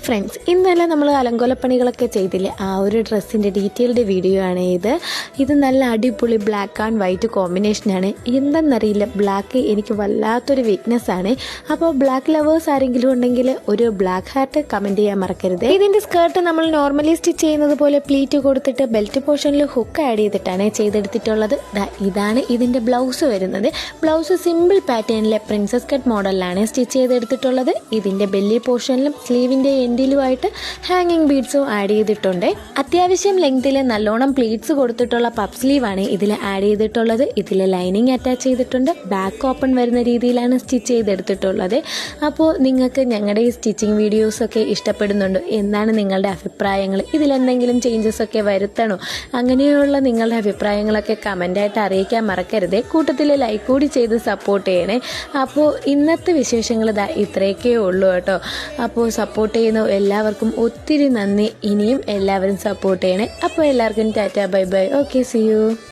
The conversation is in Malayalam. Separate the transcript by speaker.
Speaker 1: ഫ്രണ്ട്സ്, ഇന്നലെ നമ്മൾ അലങ്കോലപ്പണികളൊക്കെ ചെയ്തില്ലേ, ആ ഒരു ഡ്രസ്സിൻ്റെ ഡീറ്റെയിൽഡ് വീഡിയോ ആണ് ഇത് നല്ല അടിപൊളി ബ്ലാക്ക് ആൻഡ് വൈറ്റ് കോമ്പിനേഷനാണ്. എന്തെന്നറിയില്ല, ബ്ലാക്ക് എനിക്ക് വല്ലാത്തൊരു വീക്ക്നെസ് ആണ്. അപ്പോൾ ബ്ലാക്ക് ലവേഴ്സ് ആരെങ്കിലും ഉണ്ടെങ്കിൽ ഒരു ബ്ലാക്ക് ഹാർട്ട് കമൻറ്റ് ചെയ്യാൻ മറക്കരുത്. ഇതിൻ്റെ സ്കേർട്ട് നമ്മൾ നോർമലി സ്റ്റിച്ച് ചെയ്യുന്നത് പോലെ പ്ലീറ്റ് കൊടുത്തിട്ട് ബെൽറ്റ് പോർഷനിൽ ഹുക്ക് ആഡ് ചെയ്തിട്ടാണ് ചെയ്തെടുത്തിട്ടുള്ളത്. ഇതാണ് ഇതിൻ്റെ ബ്ലൗസ് വരുന്നത്. ബ്ലൗസ് സിമ്പിൾ പാറ്റേണിലെ പ്രിൻസസ് കട്ട് മോഡലിലാണ് സ്റ്റിച്ച് ചെയ്തെടുത്തിട്ടുള്ളത്. ഇതിൻ്റെ ബെല്ലി പോർഷനിലും സ്ലീവിൻ്റെ എൻഡിലുമായിട്ട് ഹാങ്ങിങ് ബീഡ്സും ആഡ് ചെയ്തിട്ടുണ്ട്. അത്യാവശ്യം ലെങ്തിൽ നല്ലോണം പ്ലീറ്റ്സ് കൊടുത്തിട്ടുള്ള പഫ് സ്ലീവാണ് ഇതിൽ ആഡ് ചെയ്തിട്ടുള്ളത്. ഇതിൽ ലൈനിങ് അറ്റാച്ച് ചെയ്തിട്ടുണ്ട്. ബാക്ക് ഓപ്പൺ വരുന്ന രീതിയിലാണ് സ്റ്റിച്ച് ചെയ്തെടുത്തിട്ടുള്ളത്. അപ്പോൾ നിങ്ങൾക്ക് ഞങ്ങളുടെ ഈ സ്റ്റിച്ചിങ് വീഡിയോസൊക്കെ ഇഷ്ടപ്പെടുന്നുണ്ടോ? എന്താണ് നിങ്ങളുടെ അഭിപ്രായങ്ങൾ? ഇതിലെന്തെങ്കിലും ചേഞ്ചസ് ഒക്കെ വരുത്തണോ? അങ്ങനെയുള്ള നിങ്ങളുടെ അഭിപ്രായങ്ങളൊക്കെ കമൻ്റായിട്ട് അറിയിക്കാൻ മറക്കരുത്. കൂട്ടത്തിൽ ലൈക്ക് കൂടി ചെയ്ത് സപ്പോർട്ട് ചെയ്യണേ. അപ്പോൾ ഇന്നത്തെ വിശേഷങ്ങൾ ഇത്രയൊക്കെ ഉള്ളൂ കേട്ടോ. അപ്പോൾ സപ്പോർട്ട് ചെയ്യുന്ന എല്ലാവർക്കും ഒത്തിരി നന്ദി. ഇനിയും എല്ലാവരും സപ്പോർട്ട് ചെയ്യണേ. അപ്പോൾ എല്ലാവർക്കും ടാറ്റ, bye bye, okay, see U.